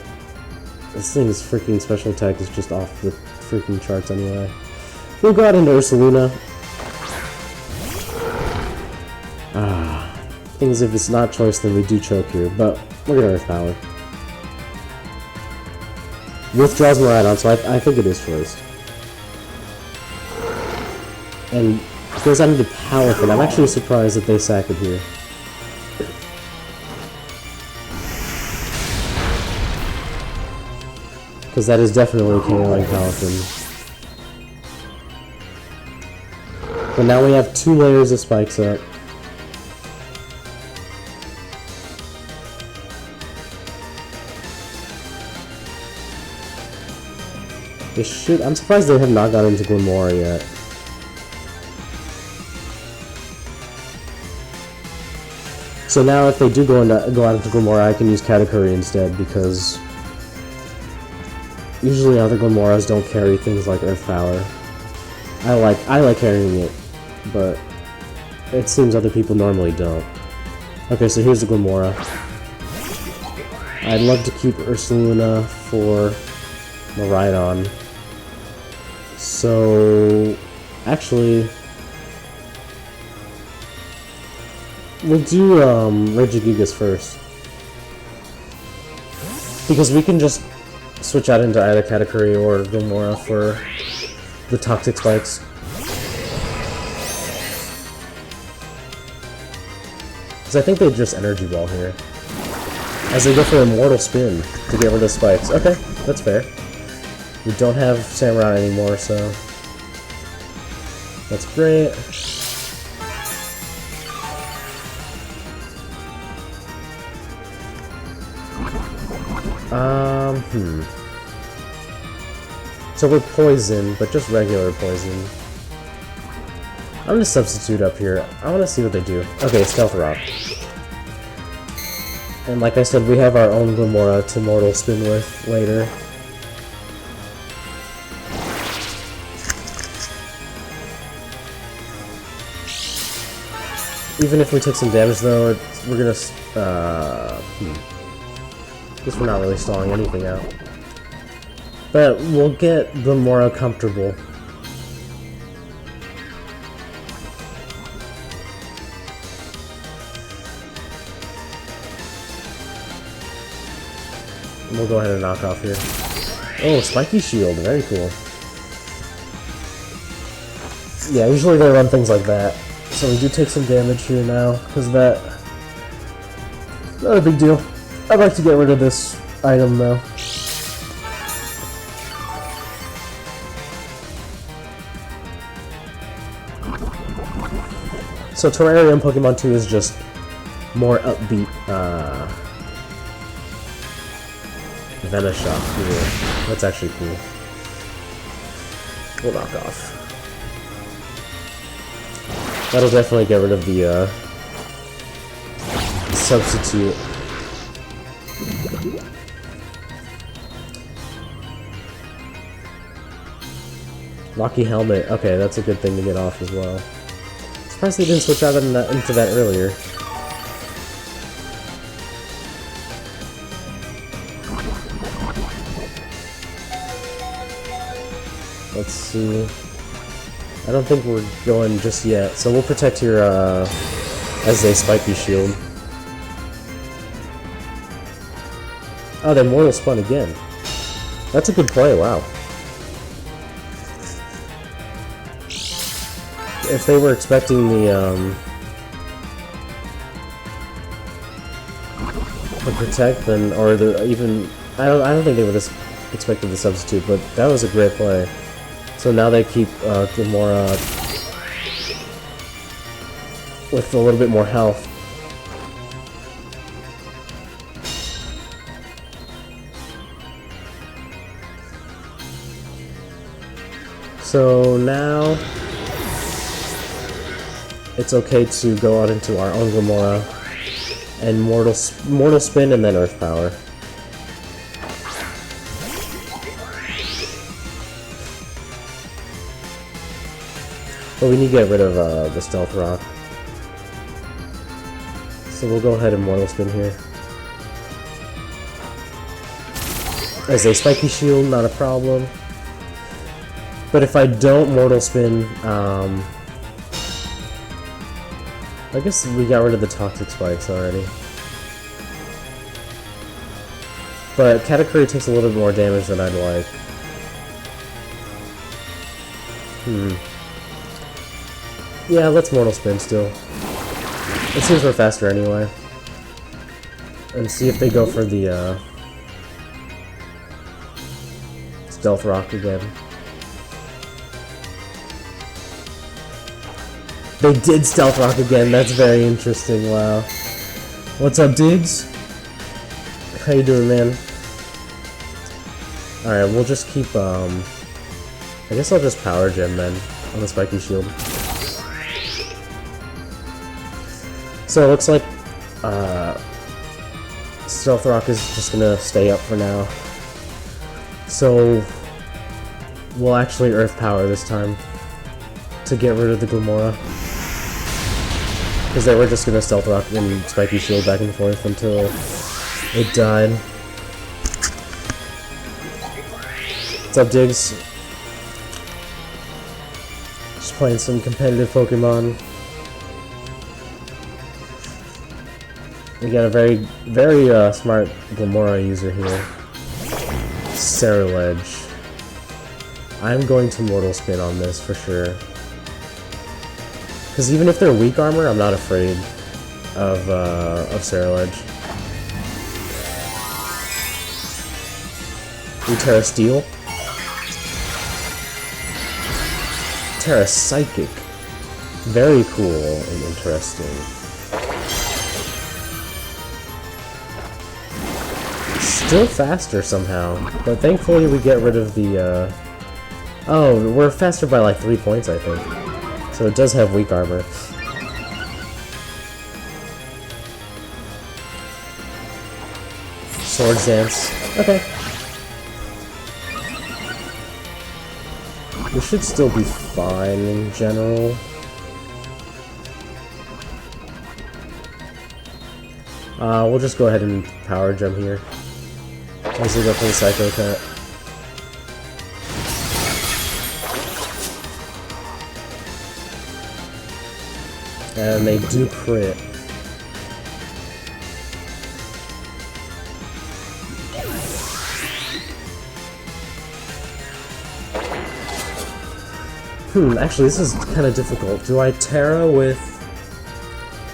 this thing's freaking special attack is just off the freaking charts anyway. We'll go out into Ursaluna. Thing is, if it's not choice, then we do choke here, but we're gonna Earth Power. Withdraws Miraidon, so I think it is choice. And goes out into Palafin. I'm actually surprised that they sack it here. Because that is definitely KOing Palafin. But now we have 2 layers of spikes up. They should. I'm surprised they have not got into Glimora yet. So now, if they do go out into Glimora, I can use Katakuri instead because usually other Glimoras don't carry things like Earth Power. I like carrying it, but it seems other people normally don't. Okay, so here's the Glimora. I'd love to keep Ursaluna for Miraidon. So, actually, we'll do Regigigas first. Because we can just switch out into either Katakuri or Glimora for the Toxic Spikes. Because I think they just Energy Ball here. As they go for Immortal Spin to get rid of spikes. Okay, that's fair. We don't have Samurai anymore, so that's great. So we're poison, but just regular poison. I'm gonna substitute up here. I wanna see what they do. Okay, Stealth Rock. And like I said, we have our own Glimora to Mortal Spin with later. Even if we take some damage though, we're gonna, guess we're not really stalling anything out. But we'll get Glimora comfortable. And we'll go ahead and knock off here. Oh, Spiky Shield, very cool. Yeah, usually they run things like that. So we do take some damage here now, because of that. Not a big deal. I'd like to get rid of this item though. So Terrarium Pokemon 2 is just more upbeat, Venoshock. Cool. That's actually cool. We'll knock off. That'll definitely get rid of the, substitute. Rocky Helmet. Okay, that's a good thing to get off as well. Surprised they didn't switch out into that earlier. Let's see. I don't think we're going just yet, so we'll protect your, as a spiky shield. Oh, they mortal spun again. That's a good play, wow. If they were expecting the protect, then, or the, even, I don't think they would have expected the substitute, but that was a great play. So now they keep Gamora with a little bit more health. So now it's okay to go out into our own Gamora and mortal spin and then Earth Power. But we need to get rid of the Stealth Rock. So we'll go ahead and Mortal Spin here. As a Spiky Shield, not a problem. But if I don't Mortal Spin, I guess we got rid of the Toxic Spikes already. But Katakuri takes a little bit more damage than I'd like. Yeah, let's Mortal Spin still. It seems we're faster anyway. And see if they go for the Stealth Rock again. They did Stealth Rock again, that's very interesting, wow. What's up, Diggs? How you doing, man? Alright, we'll just keep, I guess I'll just Power Gem then, on the Spiky Shield. So it looks like Stealth Rock is just gonna stay up for now. So we'll actually Earth Power this time to get rid of the Gamora. Because they were just gonna Stealth Rock and Spiky Shield back and forth until it died. What's up, Diggs? Just playing some competitive Pokemon. We got a very, very smart Gamora user here. Ceruledge. I'm going to Mortal Spin on this for sure. Because even if they're weak armor, I'm not afraid of Ceruledge. We Terra Steel. Terra Psychic. Very cool and interesting. Still faster somehow, but thankfully we get rid of the, oh, we're faster by like 3 points, I think. So it does have weak armor. Swords Dance. Okay. We should still be fine in general. We'll just go ahead and Power Gem here. As we go for the Psycho Cut. And they do crit. Actually this is kind of difficult. Do I Terra with...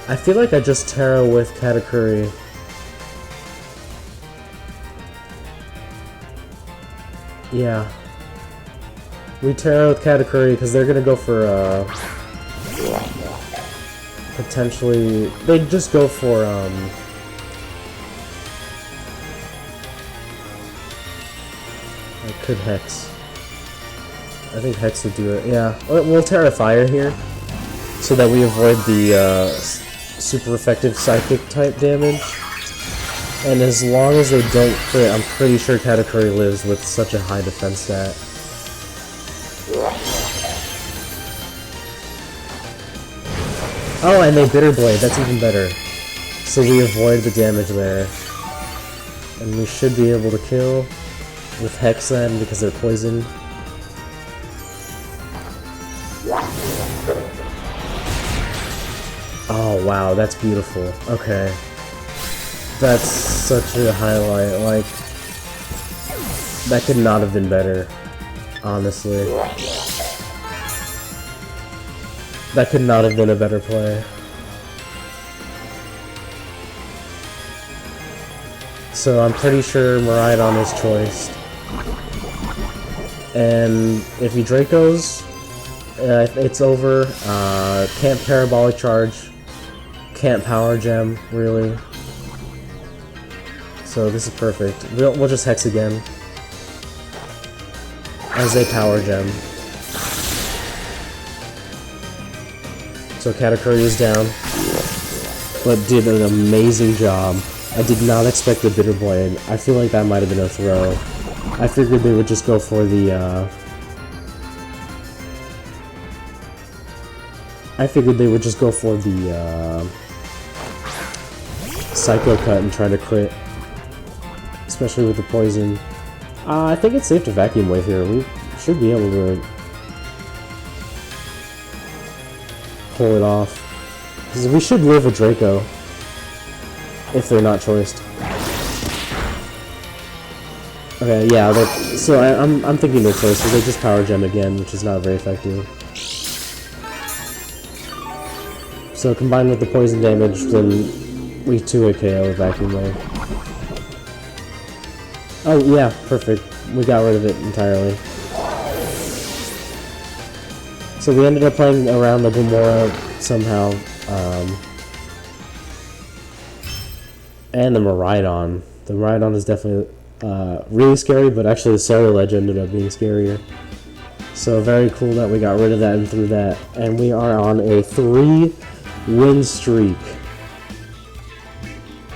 I feel like I just Terra with Katakuri. Yeah. We Terra with Katakuri because they're gonna go for, potentially... They'd just go for, I could Hex. I think Hex would do it, yeah. We'll Terra Fire here, so that we avoid the, super effective Psychic type damage. And as long as they don't crit, I'm pretty sure Katakuri lives with such a high defense stat. Oh, and they Bitter Blade, that's even better. So we avoid the damage there. And we should be able to kill with Hex then, because they're poisoned. Oh wow, that's beautiful. Okay. That's such a highlight. Like, that could not have been better, honestly. That could not have been a better play. So I'm pretty sure Miraidon is choiced. And if he Dracos, it's over. Can't Parabolic Charge. Can't Power Gem, really. So this is perfect. We'll just Hex again. As a Power Gem. So Katakuri is down. But did an amazing job. I did not expect the Bitter Blade. I feel like that might have been a throw. I figured they would just go for the, Psycho Cut and try to crit. Especially with the poison. I think it's safe to Vacuum Wave here. We should be able to pull it off. Because we should live a Draco. If they're not choiced. Okay, yeah, so I'm thinking they're choiced, so they just Power Gem again, which is not very effective. So combined with the poison damage, then we 2-hit KO with Vacuum Wave. Oh yeah, perfect. We got rid of it entirely. So we ended up playing around the Gomora somehow. And the Miraidon. The Miraidon is definitely really scary, but actually the Ceruledge ended up being scarier. So very cool that we got rid of that and threw that. And we are on a 3-win streak.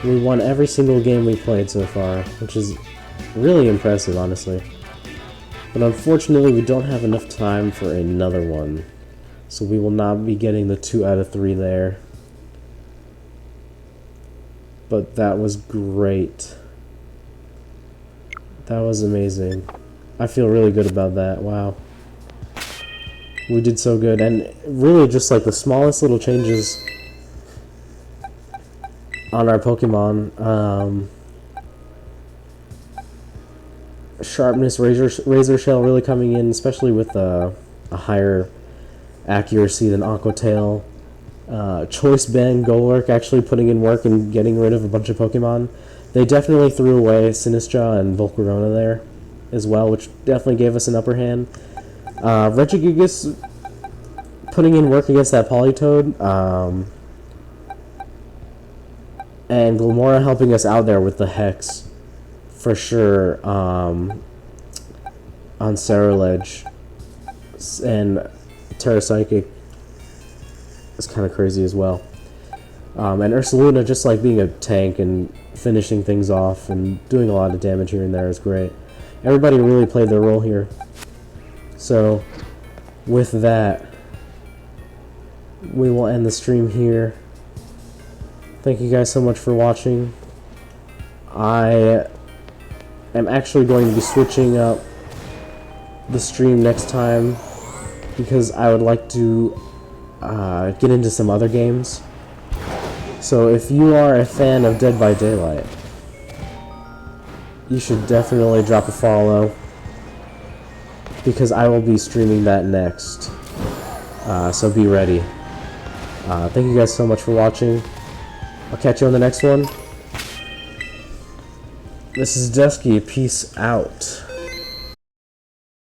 We won every single game we played so far, which is really impressive, honestly. But unfortunately, we don't have enough time for another one. So we will not be getting the 2 out of 3 there. But that was great. That was amazing. I feel really good about that. Wow. We did so good. And really just like the smallest little changes on our Pokemon. Sharpness, Razor Shell really coming in, especially with a higher accuracy than Aqua Tail. Choice Band, Golurk actually putting in work and getting rid of a bunch of Pokemon. They definitely threw away Sinistcha and Volcarona there as well, which definitely gave us an upper hand. Regigigas putting in work against that Politoed, and Glamora helping us out there with the Hex, for sure, on Ceruledge, and Terra Psychic is kind of crazy as well. And Ursaluna just like being a tank and finishing things off and doing a lot of damage here and there is great. Everybody really played their role here. So with that, we will end the stream here. Thank you guys so much for watching. I am actually going to be switching up the stream next time because I would like to get into some other games. So if you are a fan of Dead by Daylight, you should definitely drop a follow because I will be streaming that next. So be ready. Thank you guys so much for watching. I'll catch you on the next one. This is Dusky. Peace out.